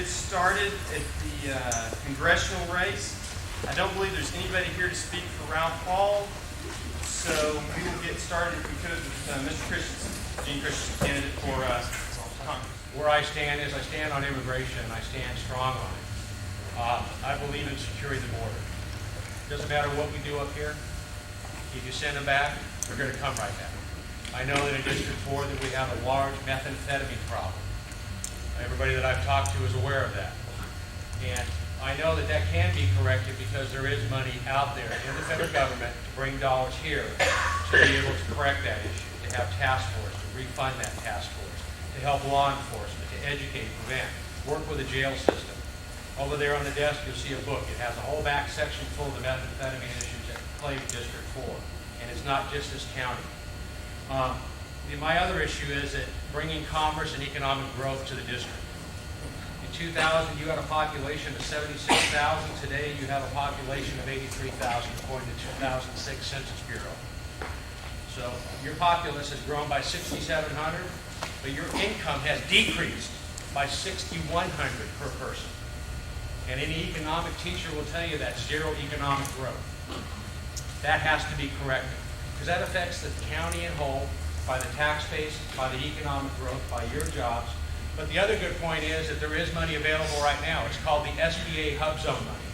get started at the congressional race. I don't believe there's anybody here to speak for Ralph Paul, so we will get started if we could with Mr. Christensen, Gene Christensen, candidate for Congress. Where I stand is I stand on immigration, and I stand strong on it. I believe in securing the border. Doesn't matter what we do up here. If you send them back, they're going to come right back. I know that in District 4 that we have a large methamphetamine problem. Everybody that I've talked to is aware of that. And I know that that can be corrected because there is money out there in the federal government to bring dollars here to be able to correct that issue, to have task force, to refund that task force, to help law enforcement, to educate, prevent, work with the jail system. Over there on the desk, you'll see a book. It has a whole back section full of the methamphetamine issues that plague District 4. And it's not just this county. My other issue is that bringing commerce and economic growth to the district. In 2000, you had a population of 76,000. Today, you have a population of 83,000, according to the 2006 Census Bureau. So your populace has grown by 6,700, but your income has decreased by 6,100 per person. And any economic teacher will tell you that's zero economic growth. That has to be corrected, because that affects the county in whole, by the tax base, by the economic growth, by your jobs. But the other good point is that there is money available right now. It's called the SBA Hub Zone money.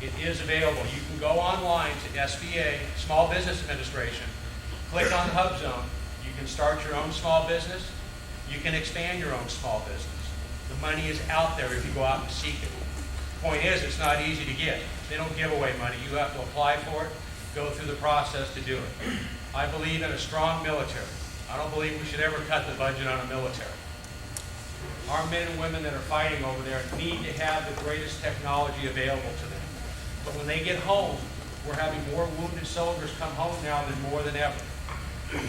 It is available. You can go online to SBA, Small Business Administration, click on Hub Zone. You can start your own small business. You can expand your own small business. The money is out there if you go out and seek it. The point is, it's not easy to get. They don't give away money. You have to apply for it, go through the process to do it. I believe in a strong military. I don't believe we should ever cut the budget on a military. Our men and women that are fighting over there need to have the greatest technology available to them. But when they get home, we're having more wounded soldiers come home now more than ever.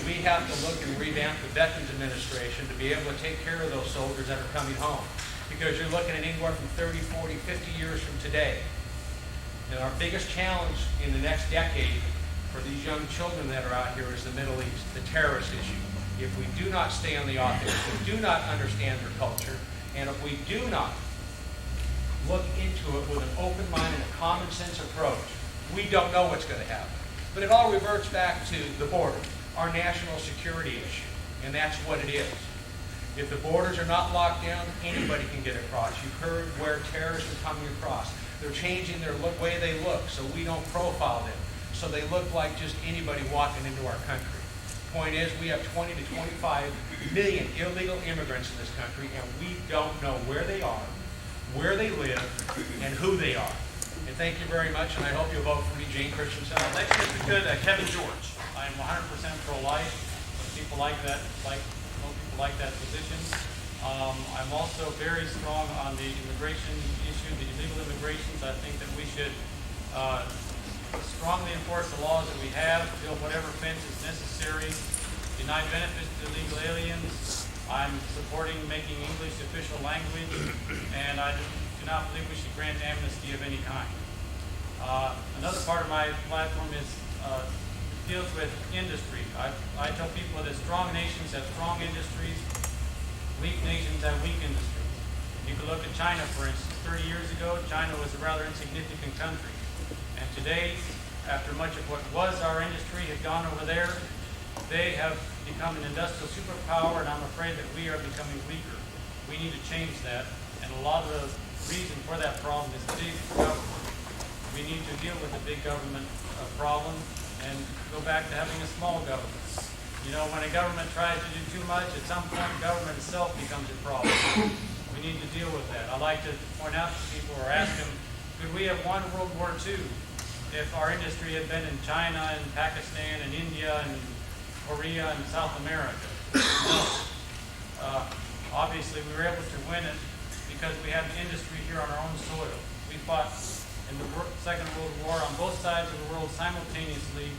We have to look and revamp the Veterans Administration to be able to take care of those soldiers that are coming home. Because you're looking at anywhere from 30, 40, 50 years from today. And our biggest challenge in the next decade for these young children that are out here is the Middle East, the terrorist issue. If we do not stay on the offense, if we do not understand their culture, and if we do not look into it with an open mind and a common sense approach, we don't know what's going to happen. But it all reverts back to the border, our national security issue, and that's what it is. If the borders are not locked down, anybody can get across. You've heard where terrorists are coming across. They're changing their way they look so we don't profile them, so they look like just anybody walking into our country. Point is, we have 20 to 25 million illegal immigrants in this country, and we don't know where they are, where they live, and who they are. And thank you very much, and I hope you'll vote for me, Gene Christensen. Next, if we could, Kevin George. I'm 100% pro-life. People like that, most people like that position. I'm also very strong on the immigration issue, the illegal immigrations. I think that we should strongly enforce the laws that we have, build whatever fence is necessary, deny benefits to illegal aliens. I'm supporting making English official language, and I do not believe we should grant amnesty of any kind. Another part of my platform deals with industry. I tell people that strong nations have strong industries, weak nations have weak industries. You can look at China, for instance. 30 years ago, China was a rather insignificant country. And today, after much of what was our industry had gone over there, they have become an industrial superpower, and I'm afraid that we are becoming weaker. We need to change that, and a lot of the reason for that problem is big government. We need to deal with the big government problem and go back to having a small government. You know, when a government tries to do too much, at some point government itself becomes a problem. We need to deal with that. I like to point out to people or ask them, could we have won World War II if our industry had been in China and Pakistan and India and Korea and South America? No. Obviously, we were able to win it because we had an industry here on our own soil. We fought in the Second World War on both sides of the world simultaneously,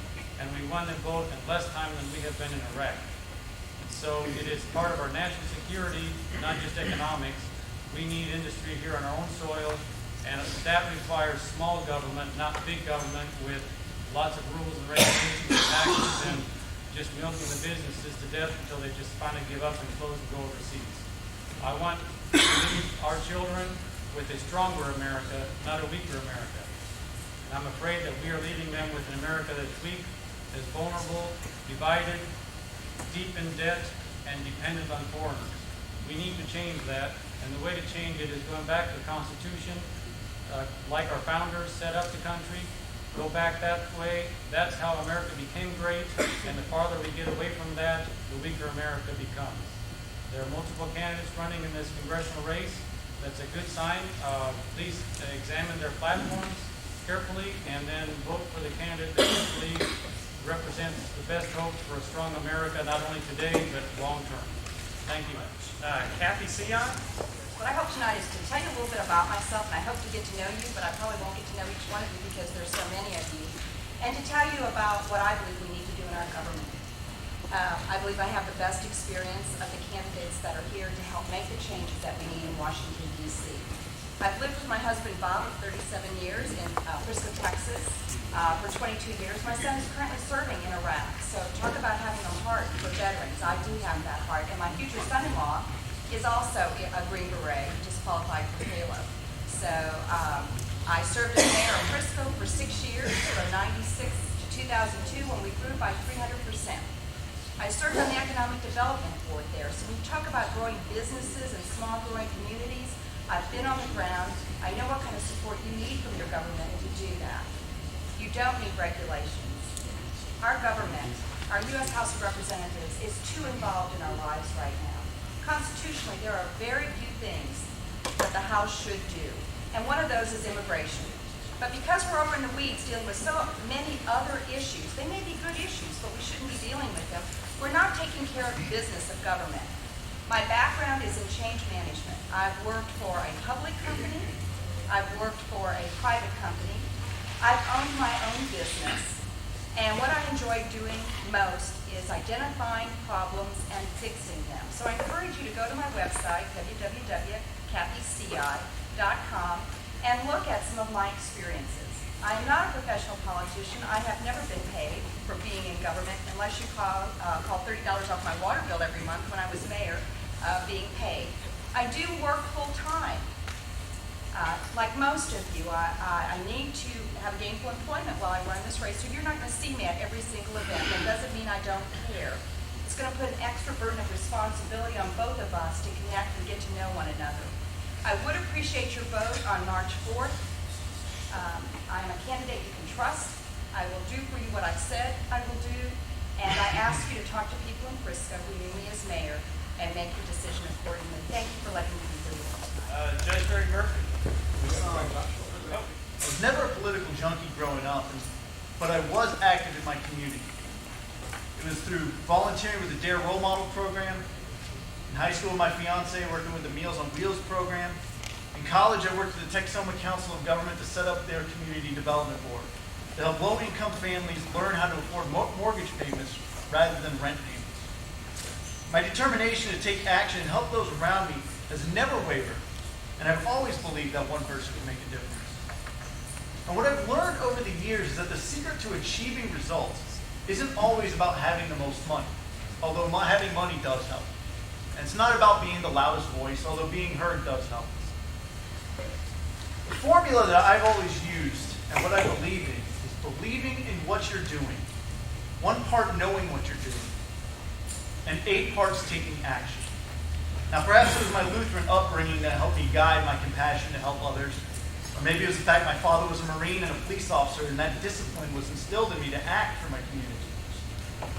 and we won them both in less time than we have been in Iraq. So it is part of our national security, not just economics. We need industry here on our own soil, and that requires small government, not big government, with lots of rules and regulations and taxes and just milking the businesses to death until they just finally give up and close and go overseas. I want to leave our children with a stronger America, not a weaker America. And I'm afraid that we are leaving them with an America that's weak, that's vulnerable, divided, deep in debt, and dependent on foreigners. We need to change that, and the way to change it is going back to the Constitution, like our founders set up the country. Go back that way. That's how America became great, and the farther we get away from that, the weaker America becomes. There are multiple candidates running in this congressional race. That's a good sign. Please examine their platforms carefully, and then vote for the candidate that you believe represents the best hope for a strong America, not only today, but long term. Thank you. Kathy Sion. What I hope tonight is to tell you a little bit about myself, and I hope to get to know you, but I probably won't get to know each one of you because there's so many of you, and to tell you about what I believe we need to do in our government. I believe I have the best experience of the candidates that are here to help make the changes that we need in Washington, D.C. I've lived with my husband, Bob, of 37 years in Frisco, Texas, for 22 years. My son is currently serving in Iraq. So talk about having a heart for veterans. I do have that heart. And my future son-in-law is also a Green Beret, just qualified for Halo. So I served as mayor of Frisco for 6 years, from 96 to 2002, when we grew by 300%. I served on the Economic Development Board there. So when you talk about growing businesses and small growing communities, I've been on the ground. I know what kind of support you need from your government to do that. You don't need regulations. Our government, our U.S. House of Representatives, is too involved in our lives right now. Constitutionally, there are very few things that the House should do, and one of those is immigration. But because we're over in the weeds dealing with so many other issues, they may be good issues, but we shouldn't be dealing with them, we're not taking care of the business of government. My background is in change management. I've worked for a public company. I've worked for a private company. I've owned my own business. And what I enjoy doing most is identifying problems and fixing them. So I encourage you to go to my website, www.kathyci.com, and look at some of my experiences. I am not a professional politician. I have never been paid for being in government, unless you call $30 off my water bill every month when I was mayor, being paid. I do work full time. Like most of you, I need to have gainful employment while I run this race, so you're not going to see me at every single event. That doesn't mean I don't care. It's going to put an extra burden of responsibility on both of us to connect and get to know one another. I would appreciate your vote on March 4th. I am a candidate you can trust. I will do for you what I said I will do, and I ask you to talk to people in Frisco who knew me as mayor and make your decision accordingly. Thank you for letting me conclude. Judge Barry Murphy. I was never a political junkie growing up, but I was active in my community. It was through volunteering with the DARE Role Model Program. In high school, my fiance working with the Meals on Wheels program. In college, I worked with the Texoma Council of Government to set up their community development board to help low-income families learn how to afford mortgage payments rather than rent payments. My determination to take action and help those around me has never wavered, and I've always believed that one person can make a difference. And what I've learned over the years is that the secret to achieving results isn't always about having the most money, although having money does help. And it's not about being the loudest voice, although being heard does help. The formula that I've always used and what I believe in is believing in what you're doing, 1 part knowing what you're doing, and 8 parts taking action. Now, perhaps it was my Lutheran upbringing that helped me guide my compassion to help others. Or maybe it was the fact my father was a Marine and a police officer, and that discipline was instilled in me to act for my community.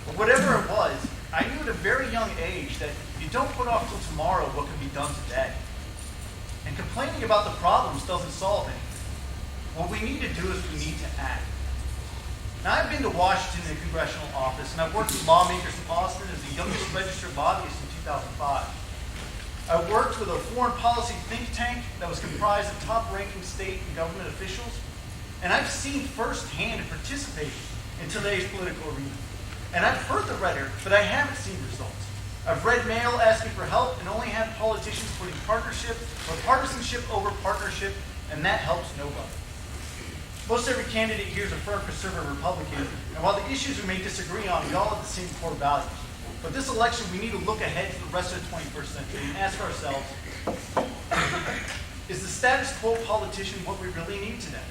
But whatever it was, I knew at a very young age that if you don't put off till tomorrow what can be done today. And complaining about the problems doesn't solve anything. What we need to do is we need to act. Now, I've been to Washington in the congressional office, and I've worked with lawmakers in Austin as the youngest registered lobbyist in 2005. I worked with a foreign policy think tank that was comprised of top-ranking state and government officials, and I've seen firsthand and participated in today's political arena. And I've heard the rhetoric, but I haven't seen results. I've read mail asking for help and only had politicians putting partisanship over partnership, and that helps nobody. Most every candidate here is a firm conservative Republican, and while the issues we may disagree on, we all have the same core values. But this election, we need to look ahead to the rest of the 21st century and ask ourselves, status quo politician what we really need today?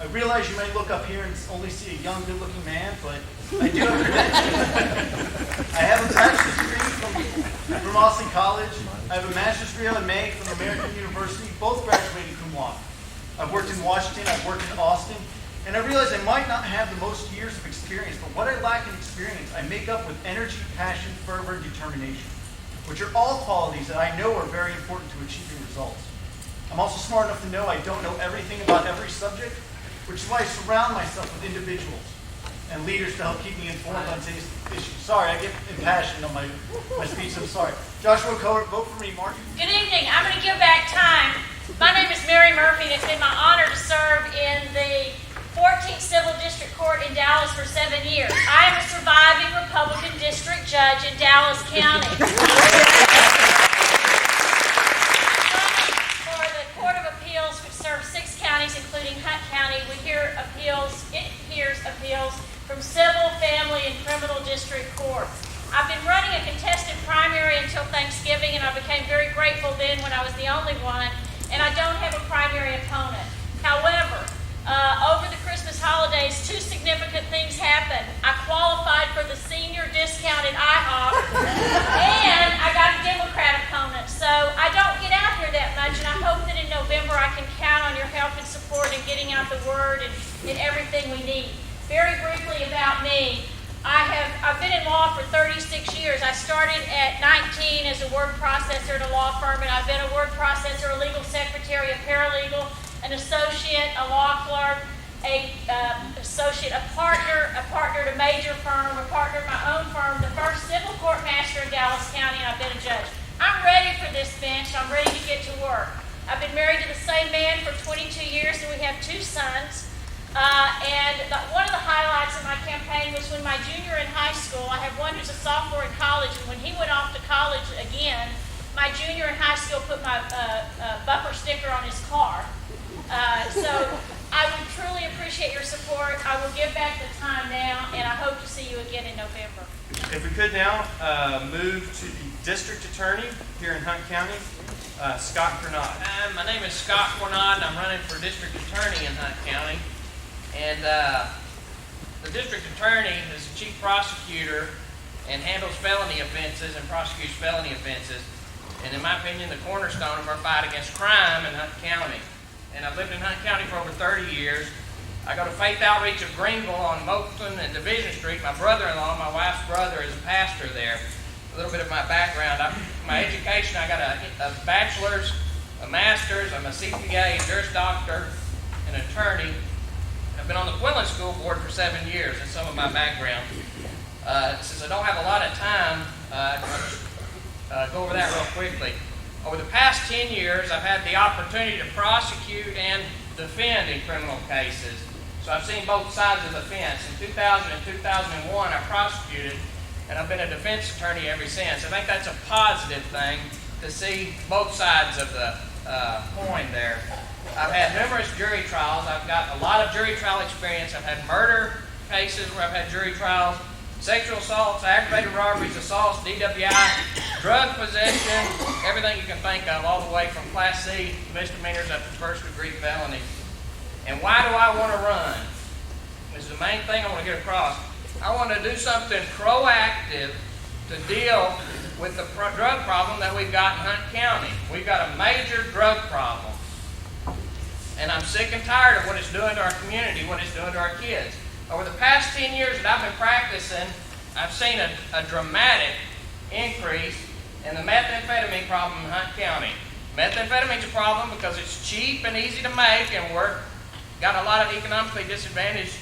I realize you may look up here and only see a young, good-looking man, but I do have credentials. I have a bachelor's degree from Austin College. I have a master's degree in May from American University, both graduated cum laude. I've worked in Washington, I've worked in Austin, and I realize I might not have the most years of experience, but what I lack in experience, I make up with energy, passion, fervor, and determination, which are all qualities that I know are very important to achieving results. I'm also smart enough to know I don't know everything about every subject, which is why I surround myself with individuals and leaders to help keep me informed on today's issues. Sorry, I get impassioned on my speech, I'm sorry. Joshua Cohort, vote for me, Mark. Good evening. I'm going to give back time. My name is Mary Murphy, and it's been my honor to serve in the 14th Civil District Court in Dallas for 7 years. I am a surviving Republican district judge in Dallas County. For the Court of Appeals, which serves 6 counties, including Hunt County, it hears appeals from civil, family, and criminal district courts. I've been running a contested primary until Thanksgiving, and I became very grateful then when I was the only one, and I don't have a primary opponent. However, over the Christmas holidays, 2 significant things happened. I qualified for the senior discount at IHOP, and I got a Democrat opponent. So I don't get out here that much, and I hope that in November I can count on your help and support in getting out the word and everything we need. Very briefly about me, I've been in law for 36 years. I started at 19 as a word processor at a law firm, and I've been a word processor, a legal secretary, a paralegal, an associate, a law clerk, a partner at a major firm, a partner at my own firm, the first civil court master in Dallas County, and I've been a judge. I'm ready for this bench. I'm ready to get to work. I've been married to the same man for 22 years, and we have 2 sons. One of the highlights of my campaign was when my junior in high school, I have one who's a sophomore in college, and when he went off to college again, my junior in high school put my bumper sticker on his car. So I would truly appreciate your support. I will give back the time now, and I hope to see you again in November. If we could now move to the district attorney here in Hunt County, Scott Grenade. My name is Scott Grenade, and I'm running for district attorney in Hunt County. And the district attorney is the chief prosecutor and handles felony offenses and prosecutes felony offenses. And in my opinion, the cornerstone of our fight against crime in Hunt County. And I've lived in Hunt County for over 30 years. I go to Faith Outreach of Greenville on Moulton and Division Street. My brother-in-law, my wife's brother, is a pastor there. A little bit of my background. My education, I got a bachelor's, a master's, I'm a CPA, a Juris Doctor, an attorney. I've been on the Quinlan School Board for 7 years. That's some of my background. Since I don't have a lot of time, I'll go over that real quickly. Over the past 10 years, I've had the opportunity to prosecute and defend in criminal cases. So I've seen both sides of the fence. In 2000 and 2001, I prosecuted, and I've been a defense attorney ever since. I think that's a positive thing to see both sides of the coin there. I've had numerous jury trials. I've got a lot of jury trial experience. I've had murder cases where I've had jury trials, sexual assaults, aggravated robberies, assaults, DWI, drug possession, everything you can think of, all the way from Class C misdemeanors up to first-degree felonies. And why do I want to run? This is the main thing I want to get across. I want to do something proactive to deal with the drug problem that we've got in Hunt County. We've got a major drug problem. And I'm sick and tired of what it's doing to our community, what it's doing to our kids. Over the past 10 years that I've been practicing, I've seen a dramatic increase in the methamphetamine problem in Hunt County. Methamphetamine's a problem because it's cheap and easy to make, and we're got a lot of economically disadvantaged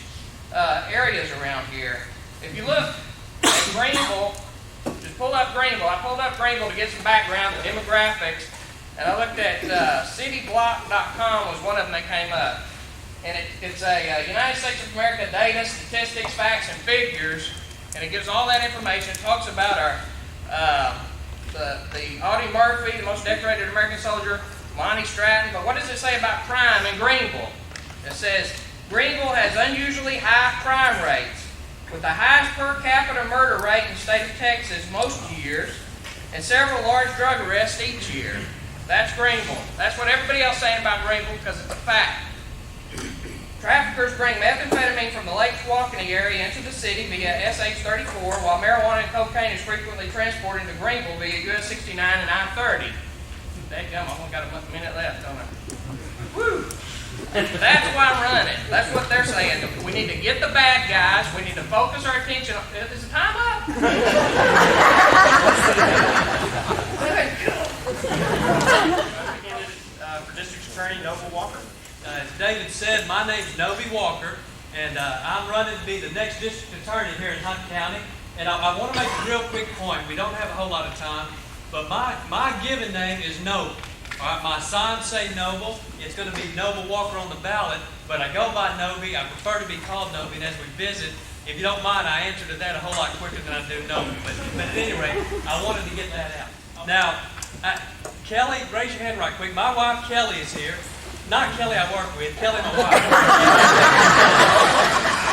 areas around here. If you look at Greenville, just pull up Greenville. I pulled up Greenville to get some background, the demographics, and I looked at cityblock.com was one of them that came up. And it's a United States of America data, statistics, facts, and figures, and it gives all that information. It talks about our the Audie Murphy, the most decorated American soldier, Lonnie Stratton. But what does it say about crime in Greenville? It says Greenville has unusually high crime rates, with the highest per capita murder rate in the state of Texas most years, and several large drug arrests each year. That's Greenville. That's what everybody else saying about Greenville because it's a fact. Traffickers bring methamphetamine from the Lake Waukene area into the city via SH-34, while marijuana and cocaine is frequently transported to Greenville via US 69 and I-30. Dadgum, I've only got a minute left, don't I? Woo! That's why I'm running. That's what they're saying. We need to get the bad guys. We need to focus our attention. Is the time up? Candidate for District Attorney, Noble Walker. As David said, my name is Noby Walker, and I'm running to be the next district attorney here in Hunt County. And I want to make a real quick point. We don't have a whole lot of time, but my given name is Noble. All right, my signs say Noble. It's going to be Noble Walker on the ballot, but I go by Noby. I prefer to be called Noby, and as we visit, if you don't mind, I answer to that a whole lot quicker than I do Noble. But at any rate, I wanted to get that out. Now, Kelly, raise your hand right quick. My wife Kelly is here. Not Kelly I work with, Kelly my wife.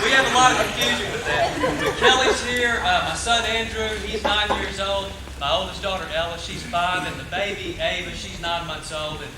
We have a lot of confusion with that. But Kelly's here, my son Andrew, he's 9 years old. My oldest daughter Ella, she's 5, and the baby Ava, she's 9 months old. And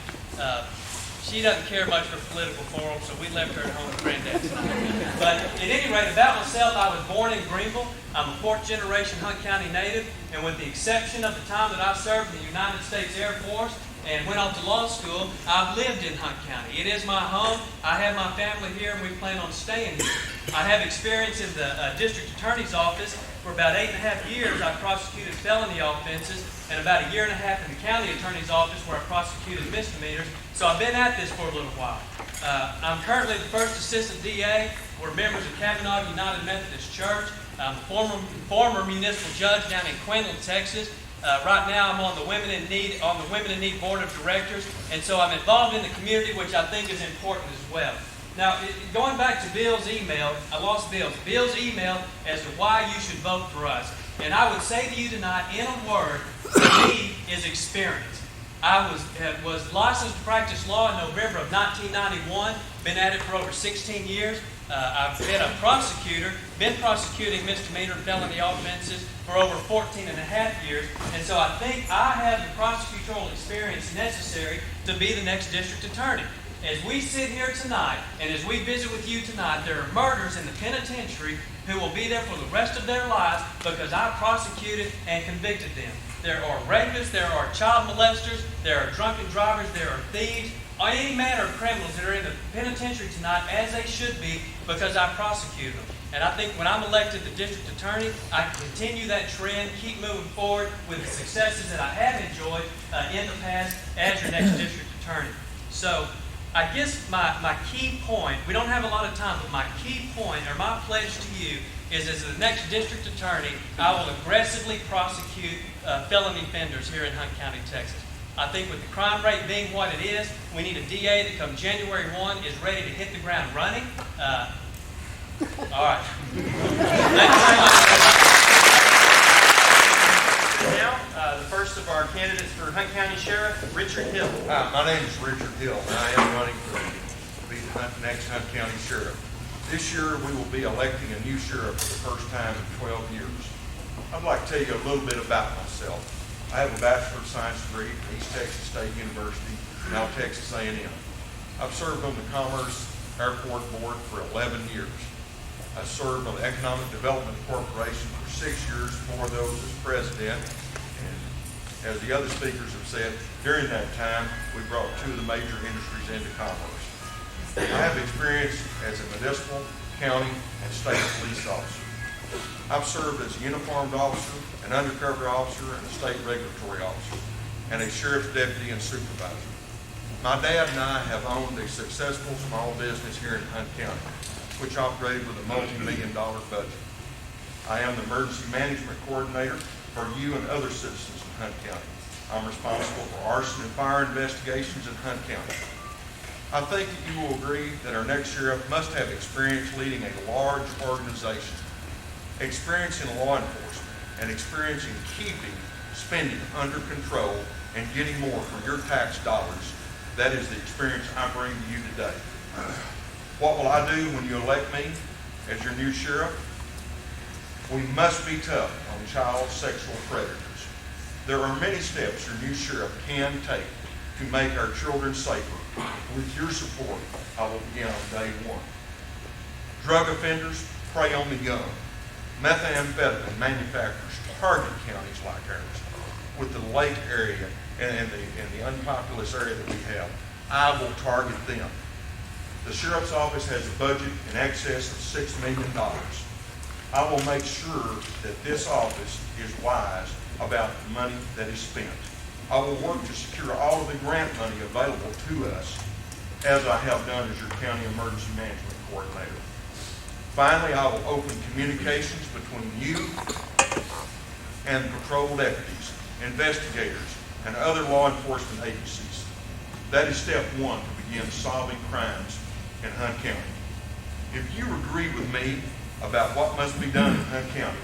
she doesn't care much for political forums, so we left her at home with Granddad tonight. But at any rate, about myself, I was born in Greenville. I'm a 4th generation Hunt County native, and with the exception of the time that I served in the United States Air Force, and went off to law school, I've lived in Hunt County. It is my home. I have my family here, and we plan on staying here. I have experience in the district attorney's office. For about 8.5 years, I prosecuted felony offenses, and about 1.5 years in the county attorney's office where I prosecuted misdemeanors. So I've been at this for a little while. I'm currently the first assistant DA. We're members of Cavanaugh United Methodist Church. I'm a former municipal judge down in Quinlan, Texas. Right now, I'm on the Women in Need Board of Directors, and so I'm involved in the community, which I think is important as well. Now, going back to Bill's email, I lost Bill's email as to why you should vote for us. And I would say to you tonight, in a word, for me, is experience. I was licensed to practice law in November of 1991, been at it for over 16 years. I've been a prosecutor, been prosecuting misdemeanor and felony offenses for over 14.5 years, and so I think I have the prosecutorial experience necessary to be the next district attorney. As we sit here tonight, and as we visit with you tonight, there are murderers in the penitentiary who will be there for the rest of their lives because I prosecuted and convicted them. There are rapists, there are child molesters, there are drunken drivers, there are thieves, or any manner of criminals that are in the penitentiary tonight, as they should be, because I prosecuted them. And I think when I'm elected the district attorney, I can continue that trend, keep moving forward with the successes that I have enjoyed in the past as your next district attorney. So I guess my key point, we don't have a lot of time, but my key point, or my pledge to you, is as the next district attorney, I will aggressively prosecute felony offenders here in Hunt County, Texas. I think with the crime rate being what it is, we need a DA that come January 1 is ready to hit the ground running. All right. Thank you very much. Now, the first of our candidates for Hunt County Sheriff, Richard Hill. Hi, my name is Richard Hill, and I am running to be the next Hunt County Sheriff. This year, we will be electing a new sheriff for the first time in 12 years. I'd like to tell you a little bit about myself. I have a Bachelor of Science degree from East Texas State University, now Texas A&M. I've served on the Commerce Airport Board for 11 years. I served on the Economic Development Corporation for 6 years, 4 of those as president. And as the other speakers have said, during that time, we brought 2 of the major industries into commerce. I have experience as a municipal, county, and state police officer. I've served as a uniformed officer, an undercover officer, and a state regulatory officer, and a sheriff's deputy and supervisor. My dad and I have owned a successful small business here in Hunt County, which operated with a multi-million-dollar budget. I am the emergency management coordinator for you and other citizens in Hunt County. I'm responsible for arson and fire investigations in Hunt County. I think that you will agree that our next sheriff must have experience leading a large organization, experience in law enforcement, and experience in keeping spending under control and getting more for your tax dollars. That is the experience I bring to you today. What will I do when you elect me as your new sheriff? We must be tough on child sexual predators. There are many steps your new sheriff can take to make our children safer. With your support, I will begin on day one. Drug offenders prey on the young. Methamphetamine manufacturers target counties like ours. With the lake area and the unpopulous area that we have, I will target them. The sheriff's office has a budget in excess of $6 million. I will make sure that this office is wise about the money that is spent. I will work to secure all of the grant money available to us, as I have done as your county emergency management coordinator. Finally, I will open communications between you and patrol deputies, investigators, and other law enforcement agencies. That is step one to begin solving crimes in Hunt County. If you agree with me about what must be done in Hunt County,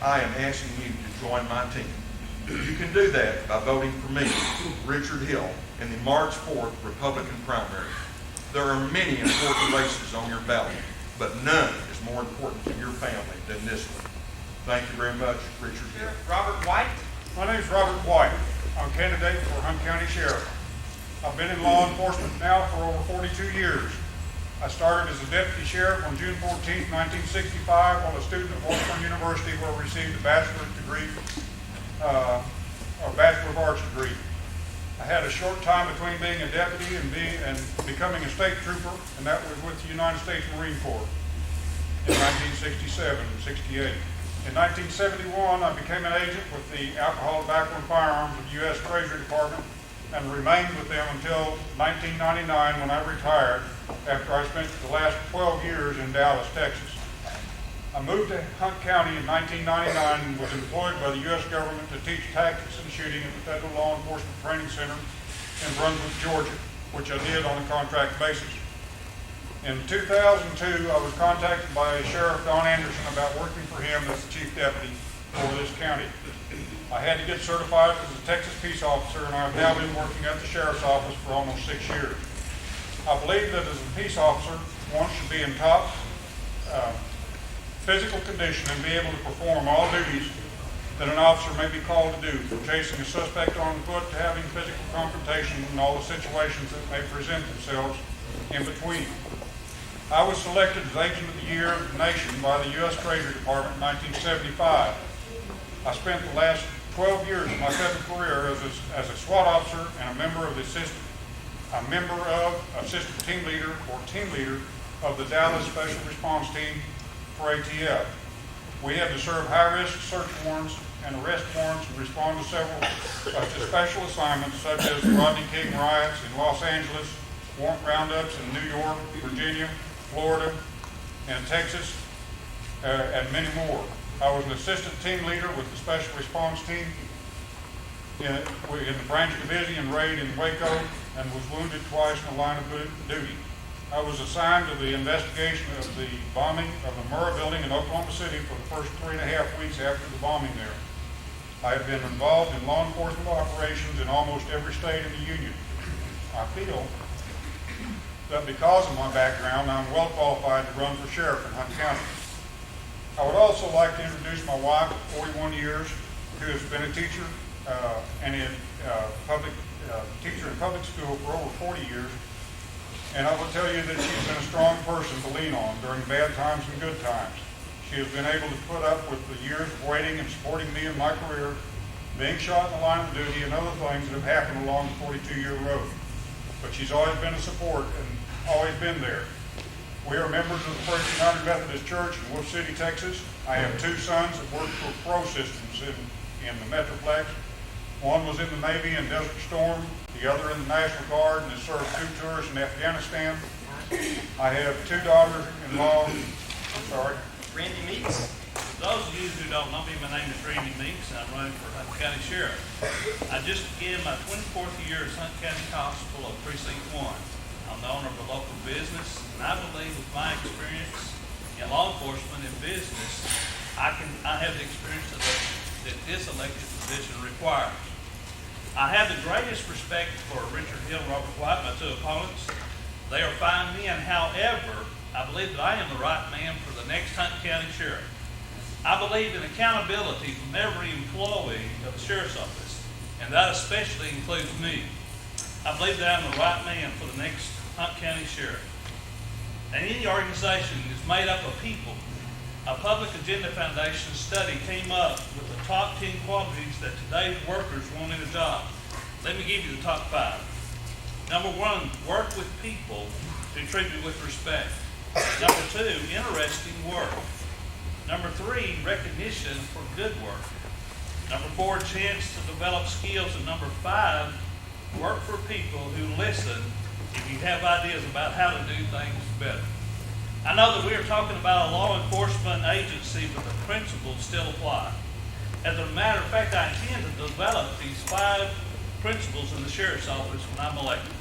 I am asking you to join my team. You can do that by voting for me, Richard Hill, in the March 4th Republican primary. There are many important races on your ballot, but none is more important to your family than this one. Thank you very much, Richard Hill. Robert White. My name is Robert White. I'm a candidate for Hunt County Sheriff. I've been in law enforcement now for over 42 years. I started as a deputy sheriff on June 14, 1965, while a student at Washburn University, where I received a bachelor's degree, a Bachelor of Arts degree. I had a short time between being a deputy and becoming a state trooper, and that was with the United States Marine Corps in 1967 and 68. In 1971, I became an agent with the Alcohol, Tobacco, and Firearms of the U.S. Treasury Department and remained with them until 1999 when I retired after I spent the last 12 years in Dallas, Texas. I moved to Hunt County in 1999 and was employed by the U.S. government to teach tactics and shooting at the Federal Law Enforcement Training Center in Brunswick, Georgia, which I did on a contract basis. In 2002, I was contacted by Sheriff Don Anderson about working for him as the chief deputy for this county. I had to get certified as a Texas peace officer, and I've now been working at the sheriff's office for almost 6 years. I believe that as a peace officer, one should be in top physical condition and be able to perform all duties that an officer may be called to do, from chasing a suspect on foot to having physical confrontation and all the situations that may present themselves in between. I was selected as Agent of the Year of the Nation by the U.S. Treasury Department in 1975. I spent the last 12 years of my federal career as a SWAT officer and a member of assistant team leader of the Dallas Special Response Team for ATF. We had to serve high-risk search warrants and arrest warrants and respond to several special assignments such as the Rodney King riots in Los Angeles, warrant roundups in New York, Virginia, Florida, and Texas, and many more. I was an assistant team leader with the Special Response Team in the Branch Davidian raid in Waco and was wounded twice in the line of duty. I was assigned to the investigation of the bombing of the Murrah building in Oklahoma City for the first 3.5 weeks after the bombing there. I have been involved in law enforcement operations in almost every state in the Union. I feel that because of my background, I'm well qualified to run for sheriff in Hunt County. I would also like to introduce my wife of 41 years, who has been a teacher teacher in public school for over 40 years. And I will tell you that she's been a strong person to lean on during bad times and good times. She has been able to put up with the years of waiting and supporting me in my career, being shot in the line of duty, and other things that have happened along the 42-year road. But she's always been a support and always been there. We are members of the First United Methodist Church in Wolf City, Texas. I have 2 sons that work for Pro Systems in the Metroplex. One was in the Navy in Desert Storm, the other in the National Guard, and has served 2 tours in Afghanistan. I have 2 daughters-in-law. Randy Meeks. For those of you who don't know me, my name is Randy Meeks, and I'm running for Hunt County Sheriff. I just began my 24th year as Hunt County Constable of Precinct 1. I'm the owner of a local business, and I believe with my experience in law enforcement and business, I have the experience that this elected position requires. I have the greatest respect for Richard Hill and Robert White, my 2 opponents. They are fine men. However, I believe that I am the right man for the next Hunt County Sheriff. I believe in accountability from every employee of the Sheriff's Office, and that especially includes me. I believe that I'm the right man for the next Hunt County Sheriff. And any organization is made up of people. A Public Agenda Foundation study came up with the top 10 qualities that today's workers want in a job. Let me give you the top 5. Number 1, work with people to treat you with respect. Number 2, interesting work. Number 3, recognition for good work. Number 4, chance to develop skills. And number 5, work for people who listen if you have ideas about how to do things better. I know that we are talking about a law enforcement agency, but the principles still apply. As a matter of fact, I intend to develop these 5 principles in the sheriff's office when I'm elected.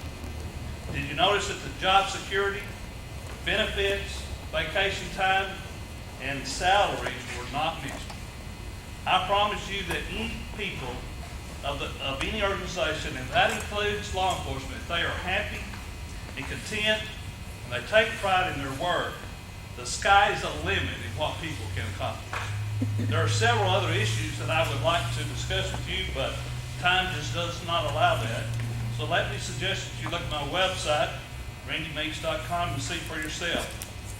Did you notice that the job security, benefits, vacation time, and salaries were not mentioned? I promise you that any people of any organization, and that includes law enforcement, if they are happy and content and they take pride in their work, the sky is the limit in what people can accomplish. There are several other issues that I would like to discuss with you, but time just does not allow that. So let me suggest that you look at my website, randymeeks.com, and see for yourself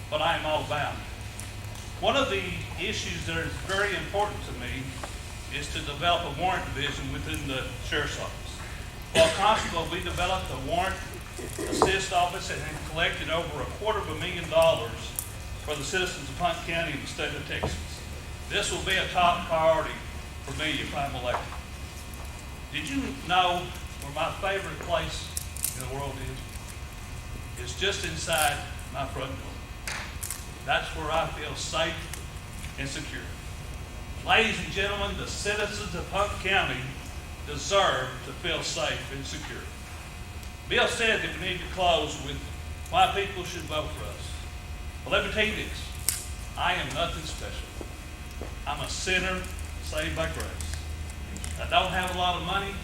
what I am all about. One of the issues that is very important to me is to develop a warrant division within the sheriff's office. While constable, we developed a warrant assist office and have collected over $250,000 for the citizens of Hunt County and the state of Texas. This will be a top priority for me if I'm elected. Did you know where my favorite place in the world is? It's just inside my front door. That's where I feel safe and secure. Ladies and gentlemen, the citizens of Hunt County deserve to feel safe and secure. Bill said that we need to close with why people should vote for us. Well, let me tell you this. I am nothing special. I'm a sinner saved by grace. I don't have a lot of money.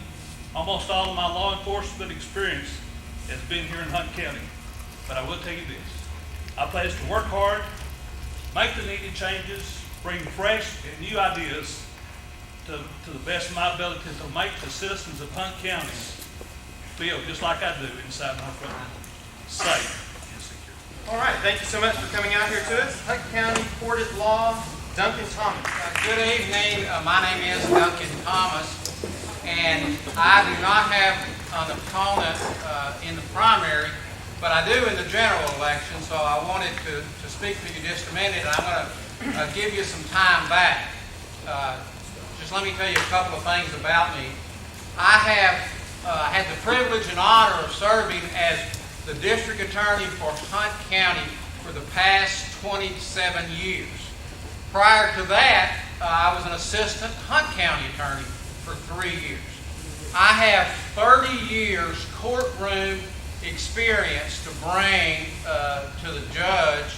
Almost all of my law enforcement experience has been here in Hunt County. But I will tell you this. I pledge to work hard, make the needed changes, bring fresh and new ideas to the best of my ability to make the citizens of Hunt County feel just like I do inside my front door, safe and secure. All right, thank you so much for coming out here to us. Hunt County Court at Law, Duncan Thomas. Good evening. My name is Duncan Thomas, and I do not have an opponent in the primary, but I do in the general election, so I wanted to speak to you just a minute, and I'm going to give you some time back. Just let me tell you a couple of things about me. I have had the privilege and honor of serving as the district attorney for Hunt County for the past 27 years. Prior to that, I was an assistant Hunt County attorney for 3 years. I have 30 years courtroom experience to bring to the judge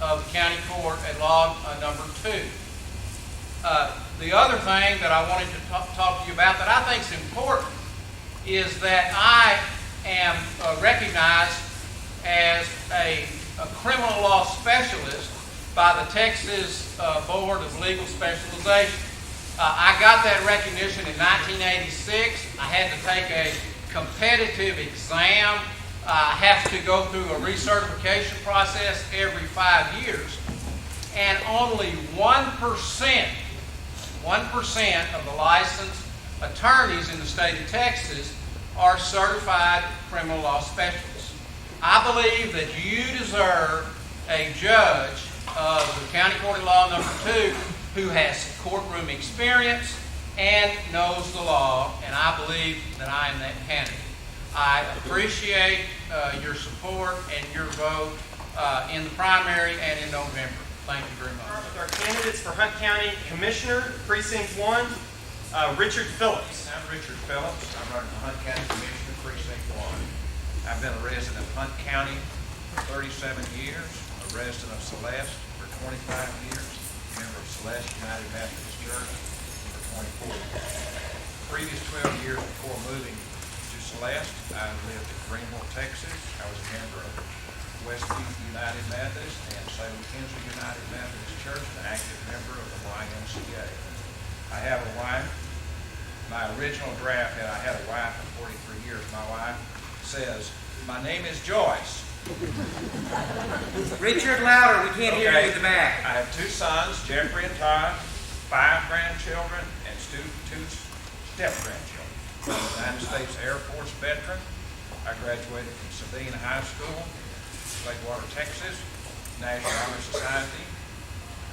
of the county court at law number 2. The other thing that I wanted to talk to you about that I think is important is that I am recognized as a criminal law specialist by the Texas Board of Legal Specialization. I got that recognition in 1986. I had to take a competitive exam. I have to go through a recertification process every 5 years. And only 1% of the licensed attorneys in the state of Texas are certified criminal law specialists. I believe that you deserve a judge of the County Court of Law number 2 who has courtroom experience and knows the law, and I believe that I am that candidate. I appreciate your support and your vote in the primary and in November. Thank you very much. With our candidates for Hunt County Commissioner, Precinct 1, Richard Phillips. I'm Richard Phillips. I'm running for Hunt County Commissioner, Precinct 1. I've been a resident of Hunt County for 37 years, a resident of Celeste for 25 years, a member of Celeste United Methodist Church for 24 years. The previous 12 years before moving to Celeste, I lived in Greenville, Texas. I was a member of Westview United Methodist and Salem Kinsey United Methodist Church, an active member of the YMCA. I have a wife. My original draft had I had a wife of 43 years. My wife says, "My name is Joyce." Richard, louder, we can't hear you in the back. I have 2 sons, Jeffrey and Todd, 5 grandchildren, and 2 step-grandchildren. I'm a United States Air Force veteran. I graduated from Sabine High School, Lakewater, Texas, National Honor Society.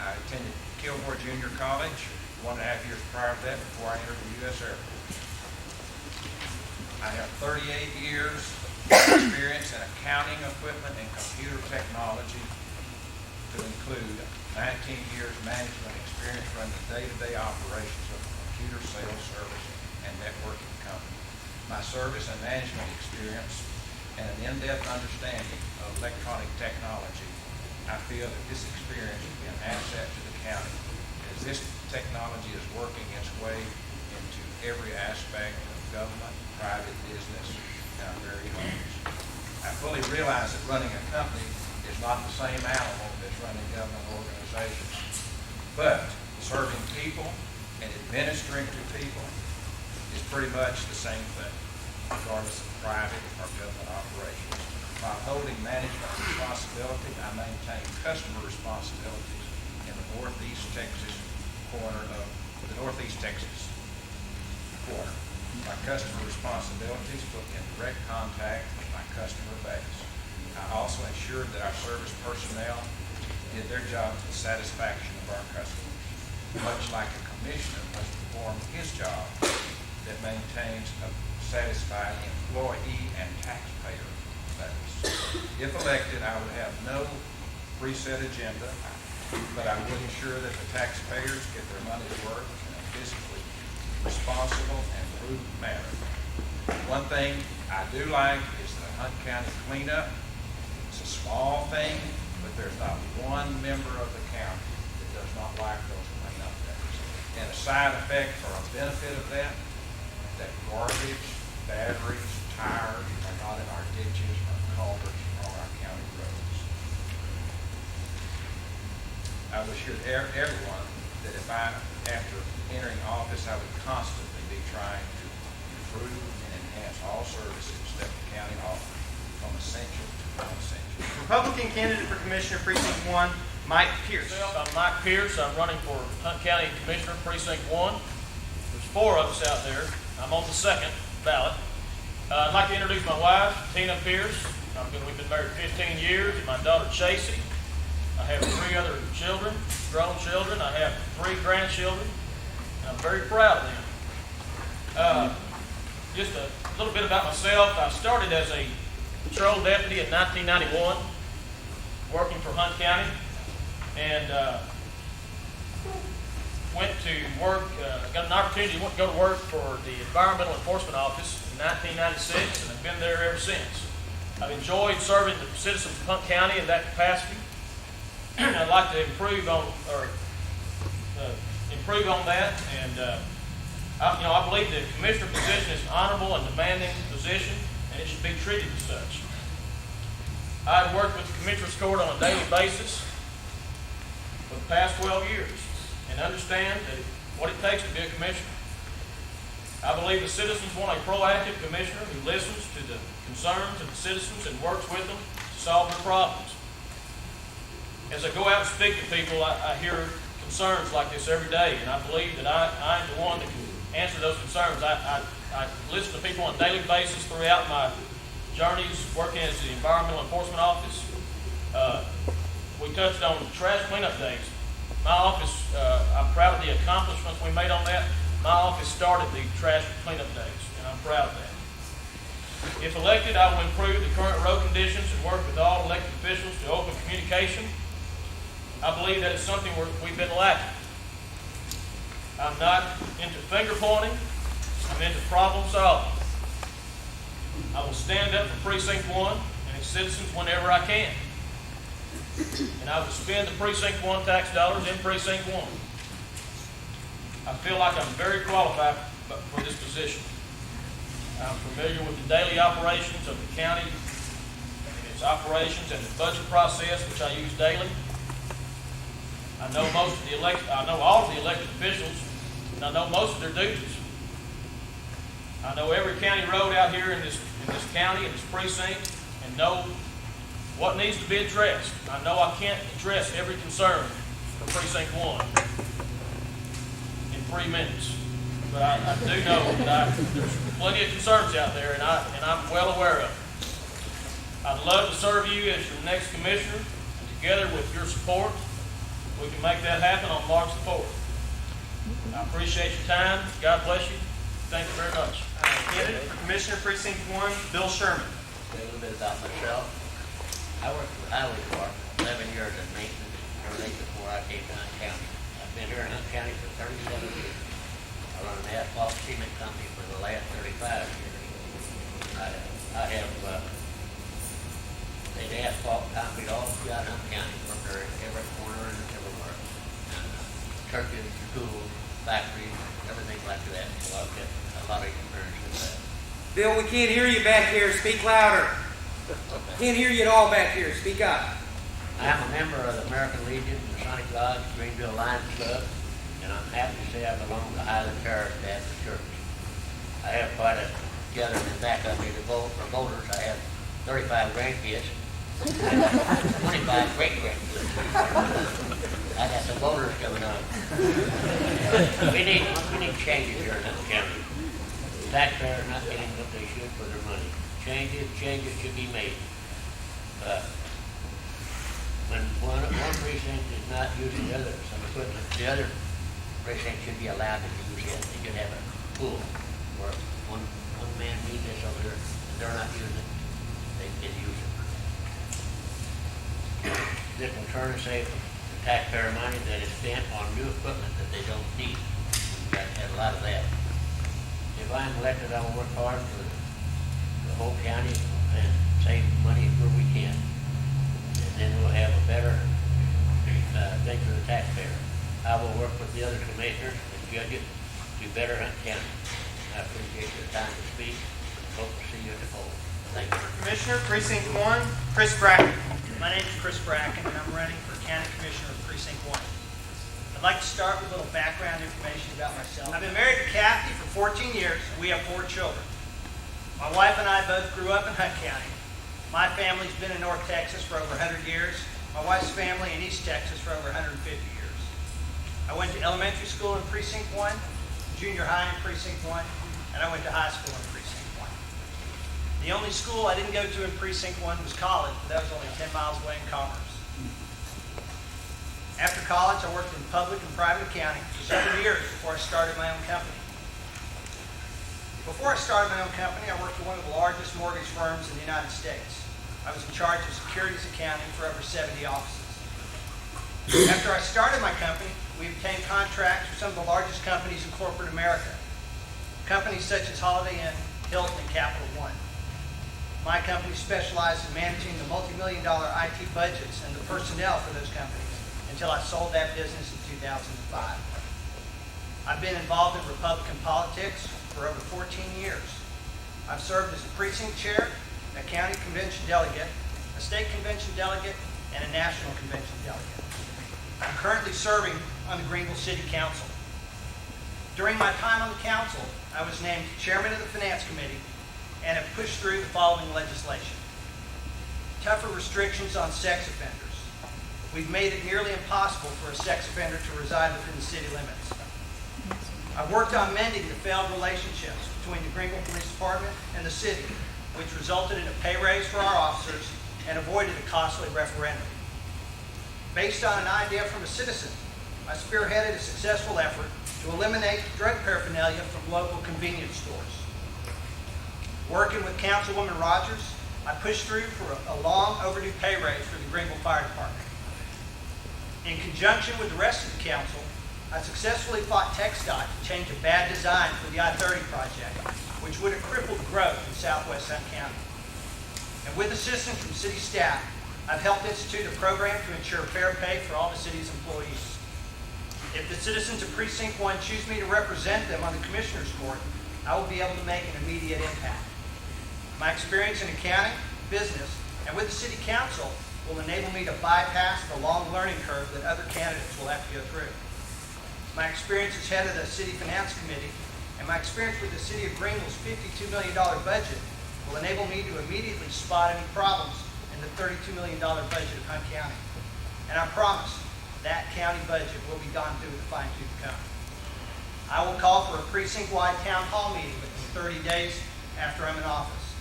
I attended Kilgore Junior College 1.5 years prior to that before I entered the U.S. Air Force. I have 38 years experience in accounting equipment and computer technology, to include 19 years management experience running the day-to-day operations of a computer sales service and networking company. My service and management experience and an in-depth understanding of electronic technology, I feel that this experience will be an asset to the county as this technology is working its way into every aspect of government, private business, and our very homes. I fully realize that running a company is not the same animal as running government organizations, but serving people and administering to people is pretty much the same thing, regardless of private or government operations. While holding management responsibility, I maintain customer responsibilities in the Northeast Texas corner. My customer responsibilities put me in direct contact with my customer base. I also ensured that our service personnel did their job to the satisfaction of our customers, much like a commissioner must perform his job that maintains a satisfied employee and taxpayer status. If elected, I would have no preset agenda, but I would ensure that the taxpayers get their money's worth in a fiscally responsible and prudent manner. One thing I do like is the Hunt County cleanup. It's a small thing, but there's not one member of the county that does not like those cleanup days. And a side effect or a benefit of that garbage, batteries, tires are not in our ditches or culverts or our county roads. I would assure everyone that if after entering office, I would constantly be trying to improve and enhance all services that the county offers, from essential to non-essential. Republican candidate for Commissioner Precinct 1, Mike Pierce. I'm Mike Pierce. I'm running for Hunt County Commissioner, Precinct 1. There's 4 of us out there. I'm on the 2nd ballot. I'd like to introduce my wife, Tina Pierce. We've been married 15 years, and my daughter, Chasey. I have 3 other children, grown children. I have 3 grandchildren. I'm very proud of them. Just a little bit about myself. I started as a patrol deputy in 1991, working for Hunt County, and went to work, got an opportunity to go to work for the Environmental Enforcement Office in 1996, and I've been there ever since. I've enjoyed serving the citizens of Hunt County in that capacity. I'd like to improve on that, and I believe the commissioner position is an honorable and demanding position, and it should be treated as such. I've worked with the Commissioner's Court on a daily basis for the past 12 years, and understand what it takes to be a commissioner. I believe the citizens want a proactive commissioner who listens to the concerns of the citizens and works with them to solve their problems. As I go out and speak to people, I hear concerns like this every day, and I believe that I'm the one that can answer those concerns. I listen to people on a daily basis throughout my journeys working as the Environmental Enforcement Office. We touched on trash cleanup days. My office, I'm proud of the accomplishments we made on that. My office started the trash cleanup days, and I'm proud of that. If elected, I will improve the current road conditions and work with all elected officials to open communication. I believe that is something we've been lacking. I'm not into finger pointing. I'm into problem solving. I will stand up for Precinct 1 and its citizens whenever I can. And I will spend the Precinct 1 tax dollars in Precinct 1. I feel like I'm very qualified for this position. I'm familiar with the daily operations of the county, its operations and the budget process, which I use daily. I know all of the elected officials, and I know most of their duties. I know every county road out here in this in this county, in this precinct, and know what needs to be addressed. I know I can't address every concern for Precinct 1 in 3 minutes, but I do know that there's plenty of concerns out there, and I'm well aware of it. I'd love to serve you as your next commissioner, and together with your support, we can make that happen on March the 4th. I appreciate your time. God bless you. Thank you very much. Candidate for Commissioner Precinct 1, Bill Sherman. A little bit about myself. I worked for the highway department 11 years in maintenance, everything before I came to Hunt County. I've been here in Hunt County for 37 years. I run an asphalt cement company for the last 35 years. I have laid asphalt concrete all throughout Hunt County, from every corner and everywhere. And churches, schools, factories, everything like that. So I've got a lot of experience with that. Bill, we can't hear you back here. Speak louder. Can't hear you at all back here. Speak up. I am a member of the American Legion, Masonic Lodge, Greenville Lions Club, and I'm happy to say I belong to Highland Parish Baptist Church. I have quite a gathering in back of me to vote for voters. I have 35 grandkids, 25 great-grandkids. I got some voters coming up. We need changes here in Hunt County. Taxpayers not getting what they should for their money. Changes should be made. When one precinct is not using some equipment, the other precinct should be allowed to use it. They should have a pool where one man needs this over there, and they're not using it, they can use it. This will turn and save the taxpayer money that is spent on new equipment that they don't need. We've got to have a lot of that. If I'm elected, I will work hard for the whole county and save money where we can. And then we'll have a better thing for the taxpayer. I will work with the other commissioners and judges to better Hunt County. I appreciate your time to speak. Hope to see you at the poll. Thank you. Commissioner Precinct 1, Chris Bracken. My name is Chris Bracken, and I'm running for County Commissioner of Precinct 1. I'd like to start with a little background information about myself. I've been married to Kathy for 14 years, and we have 4 children. My wife and I both grew up in Hunt County. My family's been in North Texas for over 100 years. My wife's family in East Texas for over 150 years. I went to elementary school in Precinct 1, junior high in Precinct 1, and I went to high school in Precinct 1. The only school I didn't go to in Precinct 1 was college, but that was only 10 miles away in Commerce. After college, I worked in public and private accounting for several years before I started my own company. Before I started my own company, I worked for one of the largest mortgage firms in the United States. I was in charge of securities accounting for over 70 offices. After I started my company, we obtained contracts with some of the largest companies in corporate America. Companies such as Holiday Inn, Hilton, and Capital One. My company specialized in managing the multi-million-dollar IT budgets and the personnel for those companies until I sold that business in 2005. I've been involved in Republican politics for over 14 years. I've served as a precinct chair, a county convention delegate, a state convention delegate, and a national convention delegate. I'm currently serving on the Greenville City Council. During my time on the council, I was named chairman of the Finance Committee and have pushed through the following legislation. Tougher restrictions on sex offenders. We've made it nearly impossible for a sex offender to reside within the city limits. I've worked on mending the failed relationships between the Greenville Police Department and the city, which resulted in a pay raise for our officers and avoided a costly referendum. Based on an idea from a citizen, I spearheaded a successful effort to eliminate drug paraphernalia from local convenience stores. Working with Councilwoman Rogers, I pushed through for a long overdue pay raise for the Greenville Fire Department. In conjunction with the rest of the council, I successfully fought TxDOT to change a bad design for the I-30 project, which would have crippled growth in southwest Hunt County. And with assistance from city staff, I've helped institute a program to ensure fair pay for all the city's employees. If the citizens of Precinct 1 choose me to represent them on the Commissioners Court, I will be able to make an immediate impact. My experience in accounting, business, and with the City Council will enable me to bypass the long learning curve that other candidates will have to go through. My experience as head of the City Finance Committee and my experience with the City of Greenville's $52 million budget will enable me to immediately spot any problems in the $32 million budget of Hunt County. And I promise that county budget will be gone through with a fine-tooth comb. I will call for a precinct-wide town hall meeting within 30 days after I'm in office.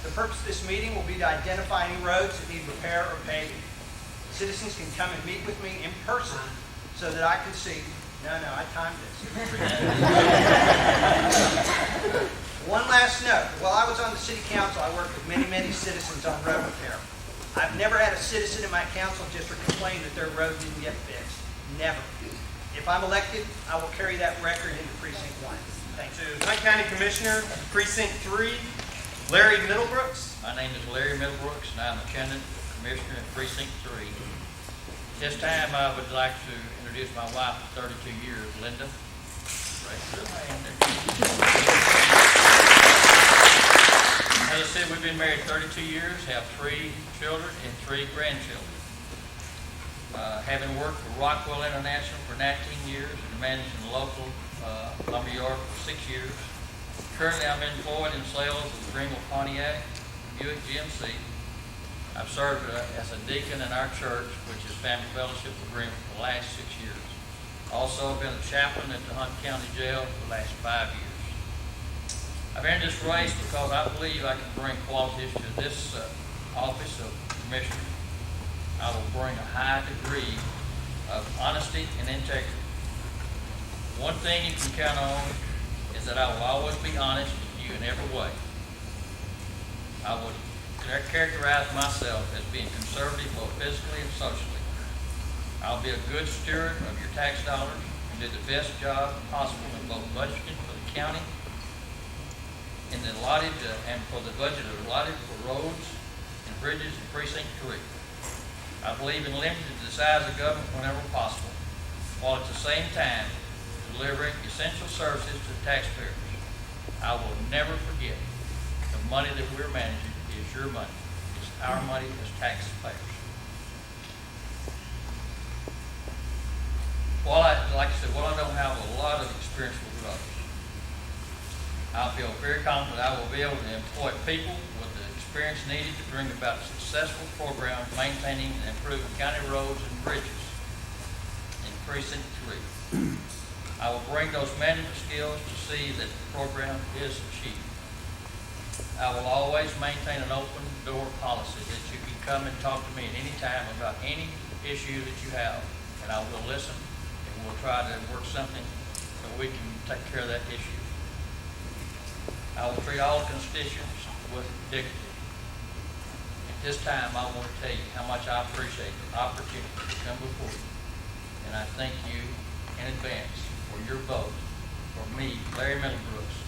The purpose of this meeting will be to identify any roads that need repair or paving. Citizens can come and meet with me in person so that I can see. No, I timed this. One last note. While I was on the city council, I worked with many citizens on road repair. I've never had a citizen in my council district complain that their road didn't get fixed. Never. If I'm elected, I will carry that record into Precinct 1. Thanks. To Hunt County Commissioner, Precinct 3, Larry Middlebrooks. My name is Larry Middlebrooks, and I'm a candidate for Commissioner in Precinct 3. At this time, I would like to introduce my wife of 32 years, Linda. Raise her hand there. As I said, we've been married 32 years, have 3 children and 3 grandchildren. Having worked for Rockwell International for 19 years and managing the local lumberyard for 6 years. Currently, I'm employed in sales with Greenville Pontiac, Buick GMC. I've served as a deacon in our church, which is Family Fellowship of Greenville, for the last 6 years. Also, I've been a chaplain at the Hunt County Jail for the last 5 years. I've entered this race because I believe I can bring qualities to this office of Commissioner. I will bring a high degree of honesty and integrity. One thing you can count on is that I will always be honest with you in every way. I would characterize myself as being conservative both physically and socially. I'll be a good steward of your tax dollars and do the best job possible in both budgeting for the county and the allotted and for the budget allotted for roads and bridges in Precinct 3. I believe in limiting the size of government whenever possible, while at the same time delivering essential services to the taxpayers. I will never forget the money that we're managing is your money. It's our money as taxpayers. Like I said, while I don't have a lot of experience with roads, I feel very confident I will be able to employ people with the experience needed to bring about successful programs maintaining and improving county roads and bridges in Precinct 3. I will bring those management skills to see that the program is achieved. I will always maintain an open door policy that you can come and talk to me at any time about any issue that you have, and I will listen and we'll try to work something so we can take care of that issue. I will treat all constituents with dignity. At this time, I want to tell you how much I appreciate the opportunity to come before you, and I thank you in advance for your vote for me, Larry Middlebrooks,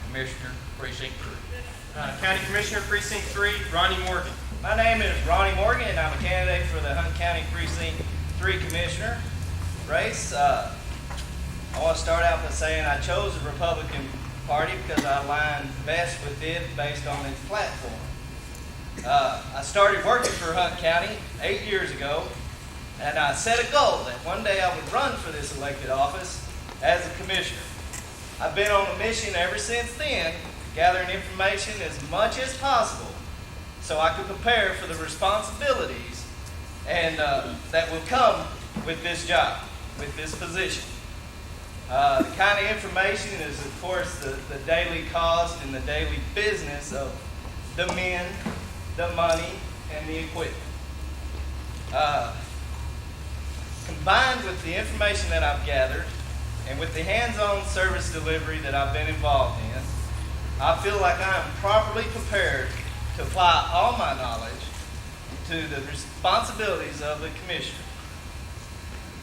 Commissioner, Precinct 3. County Commissioner, Precinct 3, Ronnie Morgan. My name is Ronnie Morgan, and I'm a candidate for the Hunt County Precinct 3 Commissioner race. I want to start out by saying I chose the Republican Party because I aligned best with it based on its platform. I started working for Hunt County 8 years ago, and I set a goal that one day I would run for this elected office as a commissioner. I've been on a mission ever since then, gathering information as much as possible so I could prepare for the responsibilities and that will come with this job, with this position. The kind of information is, of course, the daily cost and the daily business of the men, the money, and the equipment. Combined with the information that I've gathered and with the hands-on service delivery that I've been involved in, I feel like I am properly prepared to apply all my knowledge to the responsibilities of the commissioner,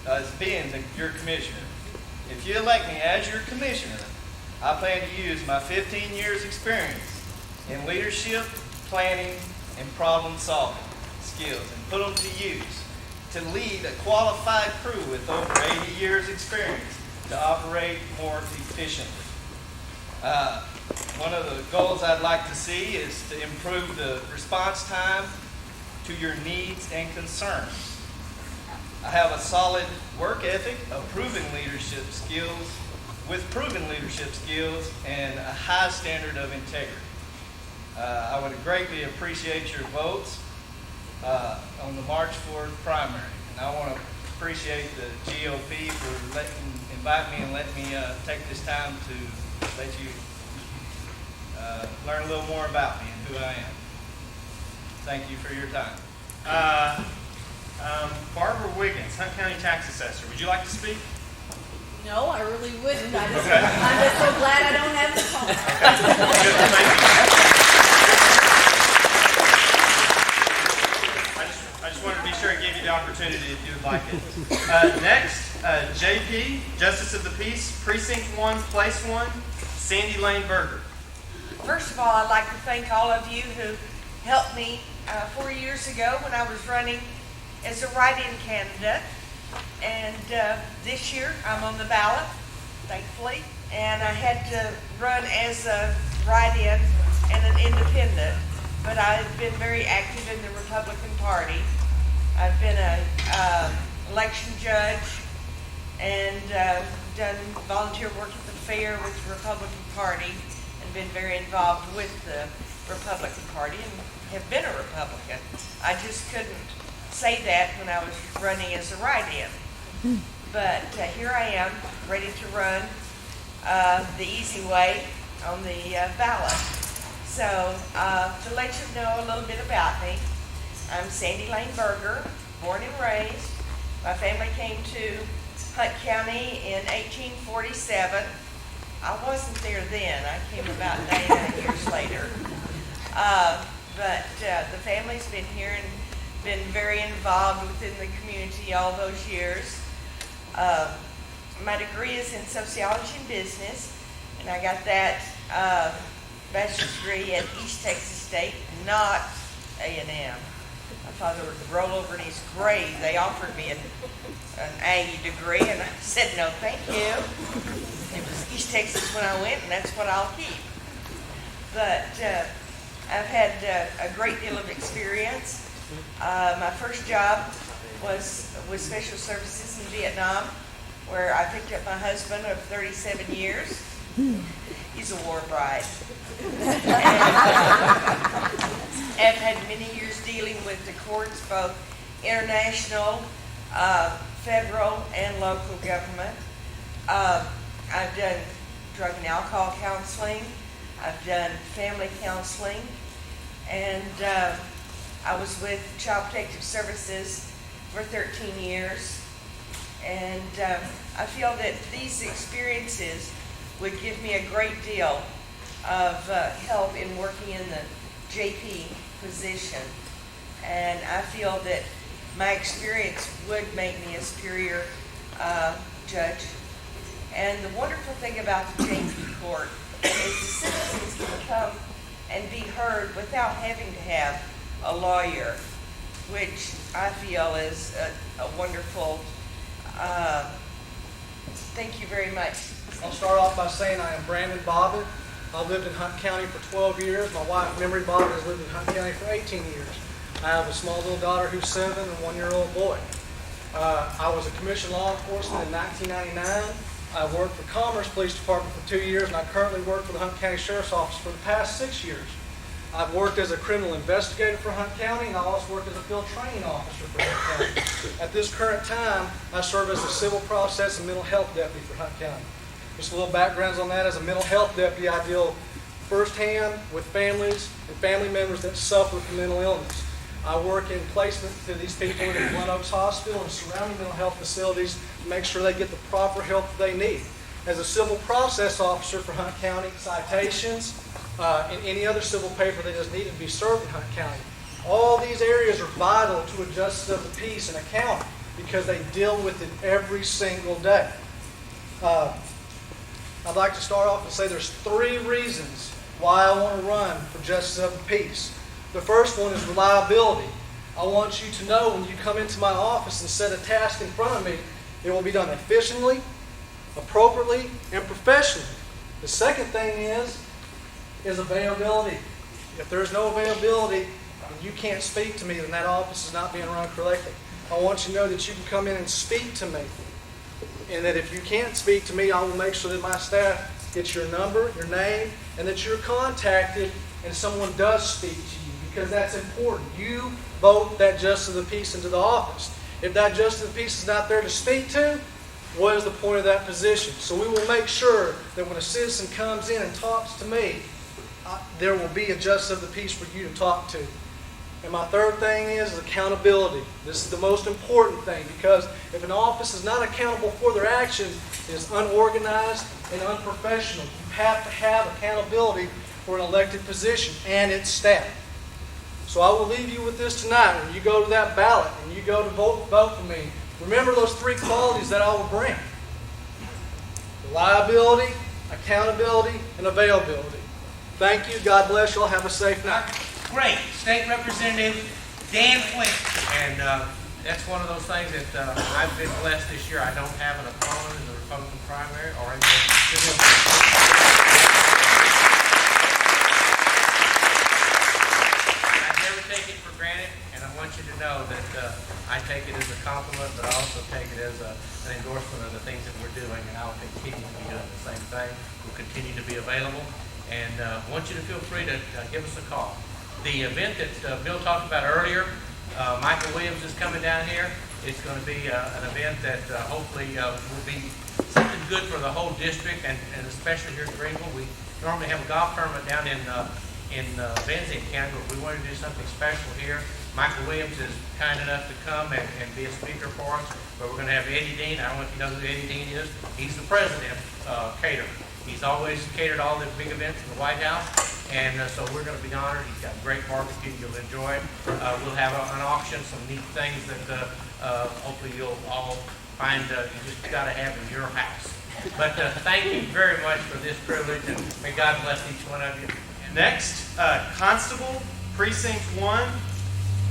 as being your commissioner. If you elect me as your commissioner, I plan to use my 15 years experience in leadership, planning, and problem-solving skills and put them to use to lead a qualified crew with over 80 years experience to operate more efficiently. One of the goals I'd like to see is to improve the response time to your needs and concerns. I have a solid work ethic of proven leadership skills and a high standard of integrity. I would greatly appreciate your votes on the March 4th primary. And I want to appreciate the GOP for invite me and let me take this time to let you learn a little more about me and who I am. Thank you for your time. Barbara Wiggins, Hunt County Tax Assessor. Would you like to speak? No, I really wouldn't. I'm just so glad I don't have the phone. Good, thank you. I just wanted to be sure and give you the opportunity if you would like it. Next, JP, Justice of the Peace, Precinct 1, Place 1, Sandy Lane Berger. First of all, I'd like to thank all of you who helped me 4 years ago when I was running as a write-in candidate. And this year I'm on the ballot, thankfully. And I had to run as a write-in and an independent. But I've been very active in the Republican Party. I've been an election judge and done volunteer work at the fair with the Republican Party and been very involved with the Republican Party and have been a Republican. I just couldn't say that when I was running as a write-in. But here I am, ready to run the easy way on the ballot. So to let you know a little bit about me, I'm Sandy Lane Berger, born and raised. My family came to Hunt County in 1847. I wasn't there then. I came about 99 years later. But the family's been here and been very involved within the community all those years. My degree is in sociology and business, and I got that bachelor's degree at East Texas State, not A&M. My father would roll over in his grave. They offered me an A degree, and I said, no, thank you. It was East Texas when I went, and that's what I'll keep. But I've had a great deal of experience. My first job was with Special Services in Vietnam, where I picked up my husband of 37 years. He's a war bride. I've had many years dealing with the courts, both international, federal, and local government. I've done drug and alcohol counseling. I've done family counseling. And I was with Child Protective Services for 13 years. And I feel that these experiences would give me a great deal of help in working in the JP position. And I feel that my experience would make me a superior judge. And the wonderful thing about the JP court is the citizens can come and be heard without having to have a lawyer, which I feel is a wonderful. Thank you very much. I'll start off by saying I am Brandon Bobbitt. I've lived in Hunt County for 12 years. My wife, Memory Bobbitt, has lived in Hunt County for 18 years. I have a small little daughter who's 7 and a 1-year-old boy. I was a commissioned law enforcement in 1999. I worked for Commerce Police Department for 2 years, and I currently work for the Hunt County Sheriff's Office for the past 6 years. I've worked as a criminal investigator for Hunt County, and I also worked as a field training officer for Hunt County. At this current time, I serve as a civil process and mental health deputy for Hunt County. Just a little backgrounds on that. As a mental health deputy, I deal firsthand with families and family members that suffer from mental illness. I work in placement to these people in Glen Oaks Hospital and surrounding mental health facilities to make sure they get the proper help that they need. As a civil process officer for Hunt County, citations, and any other civil paper that is needed to be served in Hunt County. All these areas are vital to a justice of the peace in a county because they deal with it every single day. I'd like to start off and say there's 3 reasons why I want to run for justice of the peace. The first one is reliability. I want you to know when you come into my office and set a task in front of me, it will be done efficiently, appropriately, and professionally. The second thing is availability. If there's no availability and you can't speak to me, then that office is not being run correctly. I want you to know that you can come in and speak to me. And that if you can't speak to me, I will make sure that my staff gets your number, your name, and that you're contacted and someone does speak to you, because that's important. You vote that justice of the peace into the office. If that justice of the peace is not there to speak to, what is the point of that position? So we will make sure that when a citizen comes in and talks to me, there will be a justice of the peace for you to talk to. And my third thing is accountability. This is the most important thing, because if an office is not accountable for their actions, it is unorganized and unprofessional. You have to have accountability for an elected position and its staff. So I will leave you with this tonight. When you go to that ballot and you go to vote for me, remember those three qualities that I will bring: reliability, accountability, and availability. Thank you. God bless you all. Have a safe night. Great. State Representative Dan Flint. And that's one of those things that I've been blessed this year. I don't have an opponent in the Republican primary or in the I never take it for granted, and I want you to know that I take it as a compliment, but I also take it as an endorsement of the things that we're doing, and I will continue to be doing the same thing. We'll continue to be available, and I want you to feel free to give us a call. The event that Bill talked about earlier, Michael Williams is coming down here. It's going to be an event that hopefully will be something good for the whole district, and especially here in Greenville. We normally have a golf tournament down in Van Zandt County, but we wanted to do something special here. Michael Williams is kind enough to come and be a speaker for us. But we're going to have Eddie Dean. I don't know if you know who Eddie Dean is. He's the president of Cater. He's always catered all the big events in the White House. And so we're going to be honored. He's got great barbecue. You'll enjoy it. We'll have an auction, some neat things that hopefully you'll all find you just got to have in your house. But thank you very much for this privilege, and may God bless each one of you. Next, Constable, Precinct 1,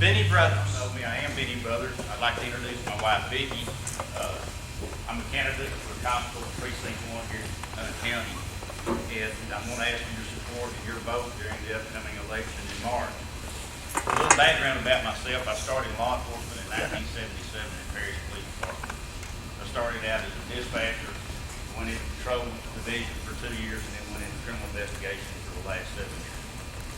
Benny Brothers. You know me, I am Benny Brothers. I'd like to introduce my wife, Vicki. I'm a candidate for Constable Precinct 1 here in Hunt County. And I'm going to ask for your support and your vote during the upcoming election in March. A little background about myself. I started in law enforcement in 1977 in Paris Police Department. I started out as a dispatcher, went into patrol division for 2 years, and then went into criminal investigation for the last 7 years.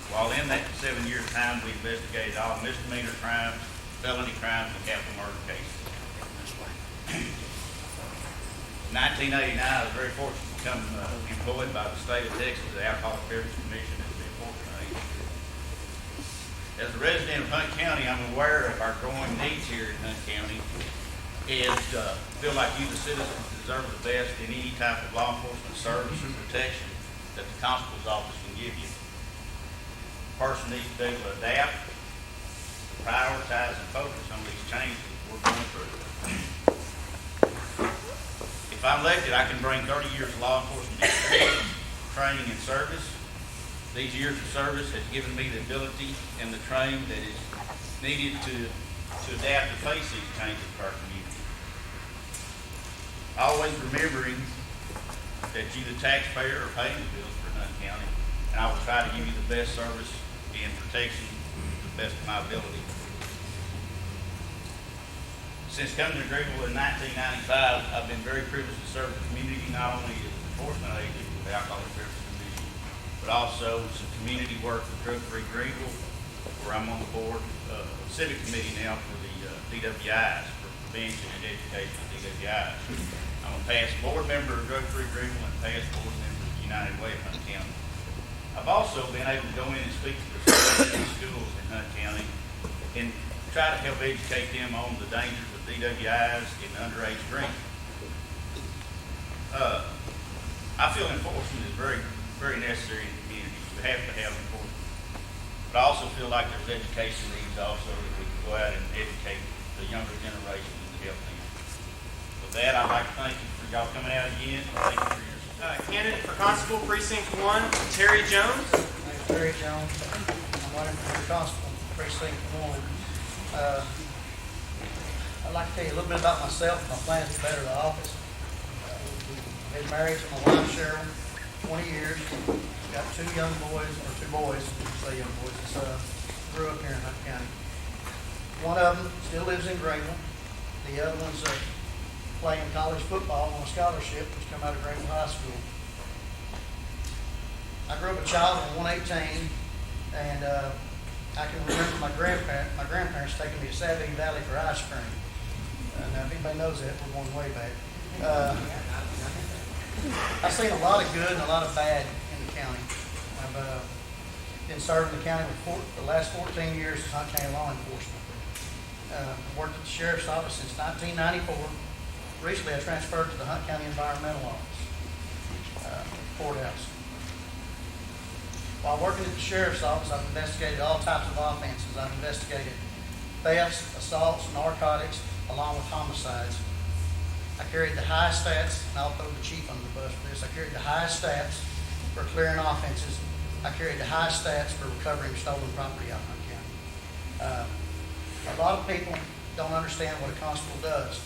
While in that 7 years time, we investigated all misdemeanor crimes, felony crimes, and capital murder cases. In 1989, I was very fortunate to become employed by the state of Texas, the Alcoholic Beverage Commission, as the enforcement agent. As a resident of Hunt County, I'm aware of our growing needs here in Hunt County, and feel like you, the citizens, deserve the best in any type of law enforcement service or protection that the constable's office can give you. The person needs to be able to adapt, prioritize, and focus on these changes we're going through. If I'm elected, I can bring 30 years of law enforcement experience, training, and service. These years of service has given me the ability and the training that is needed to adapt to face these changes of our community. Always remembering that you, the taxpayer, are paying the bills for Hunt County, and I will try to give you the best service and protection to the best of my ability. Since coming to Greenville in 1995, I've been very privileged to serve the community, not only as an enforcement agent with the Alcoholic Beverage Commission, but also some community work with Drug Free Greenville, where I'm on the board civic committee now for the DWIs, for prevention and education of DWIs. I'm a past board member of Drug Free Greenville and past board member of United Way of Hunt County. I've also been able to go in and speak to the schools in Hunt County and try to help educate them on the dangers of DWIs and underage drinking. I feel enforcement is very, very necessary in the community. We have to have enforcement. But I also feel like there's education needs also that we can go out and educate the younger generation and help them. With that, I'd like to thank you for y'all coming out again. Thank you for your support. Candidate for Constable, Precinct 1, Terry Jones. My name is Terry Jones. I'm running for Constable, Precinct 1. I'd like to tell you a little bit about myself and my plans to better the office. I've been married to my wife, Cheryl, 20 years. Got two young boys, or two boys, I say young boys, grew up here in Hunt County. One of them still lives in Greenville. The other one's playing college football on a scholarship, which come out of Greenville High School. I grew up a child on 118 And I can remember my grandparents taking me to Sabine Valley for ice cream. Now, if anybody knows that, we're going way back. I've seen a lot of good and a lot of bad in the county. I've been serving the county for the last 14 years as Hunt County law enforcement. Worked at the sheriff's office since 1994. Recently, I transferred to the Hunt County Environmental Office, courthouse. While working at the sheriff's office, I've investigated all types of offenses. I've investigated thefts, assaults, narcotics, along with homicides. I carried the highest stats, and I'll throw the chief under the bus for this. I carried the highest stats for clearing offenses. I carried the highest stats for recovering stolen property out in Hunt County. A lot of people don't understand what a constable does.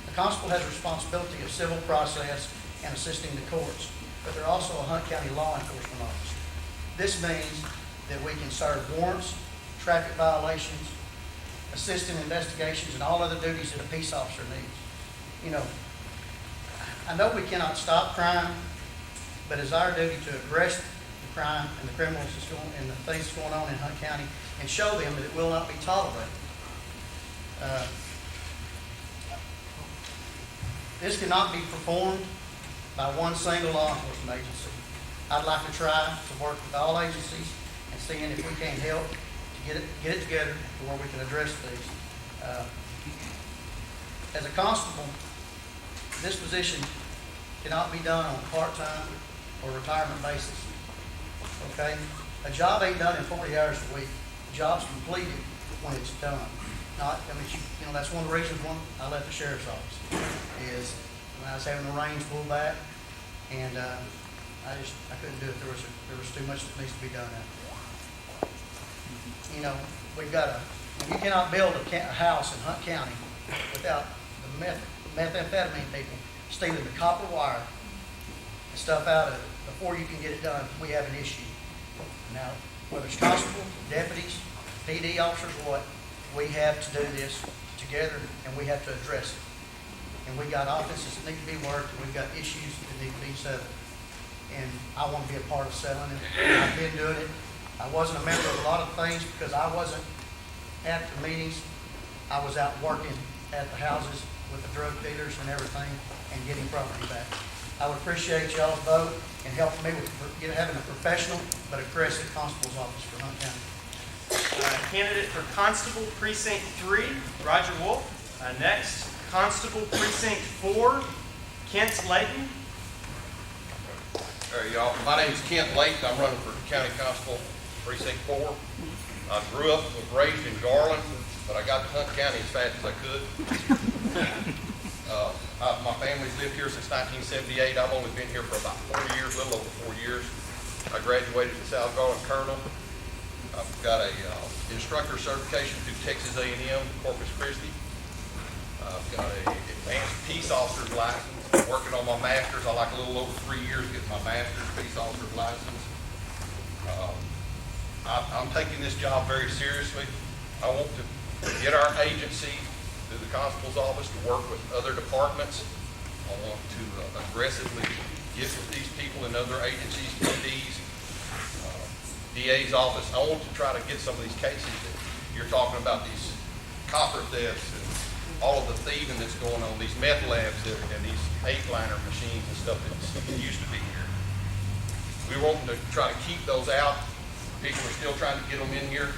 The constable has a responsibility of civil process and assisting the courts, but they're also a Hunt County law enforcement officer. This means that we can serve warrants, traffic violations, assist in investigations, and all other duties that a peace officer needs. You know, I know we cannot stop crime, but it's our duty to address the crime and the criminals and the things that's going on in Hunt County and show them that it will not be tolerated. This cannot be performed by one single law enforcement agency. I'd like to try to work with all agencies and seeing if we can't help to get it together to where we can address these. As a constable, this position cannot be done on a part-time or retirement basis. Okay? A job ain't done in 40 hours a week. The job's completed when it's done. That's one of the reasons I left the sheriff's office, is when I was having the reins pulled back, and I couldn't do it. There was too much that needs to be done out there. You cannot build a house in Hunt County without the methamphetamine people stealing the copper wire and stuff out of it. Before you can get it done, we have an issue. Now, whether it's constables, deputies, PD officers, or what, we have to do this together, and we have to address it. And we got offenses that need to be worked, and we've got issues that need to be settled. And I want to be a part of settling it. I've been doing it. I wasn't a member of a lot of things because I wasn't at the meetings. I was out working at the houses with the drug dealers and everything and getting property back. I would appreciate y'all's vote and helping me with having a professional but aggressive constable's office for Hunt County. Candidate for Constable Precinct 3, Roger Wolf. Next, Constable Precinct 4, Kent Layton. All right, y'all. My name is Kent Layton. I'm running for County Constable Precinct 4. I grew up, was raised in Garland, but I got to Hunt County as fast as I could. My family's lived here since 1978. I've only been here for about 4 years, a little over 4 years. I graduated from South Garland Colonel. I've got a instructor certification through Texas A&M, Corpus Christi. I've got a advanced peace officer's license. I'm working on my master's. I like a little over 3 years to get my master's peace officer's license. I'm taking this job very seriously. I want to get our agency through the constable's office to work with other departments. I want to aggressively get with these people in other agencies, PDs, DA's office. I want to try to get some of these cases that you're talking about, these copper thefts and all of the thieving that's going on, these meth labs and these 8-liner machines and stuff that used to be here. We want to try to keep those out. People are still trying to get them in here.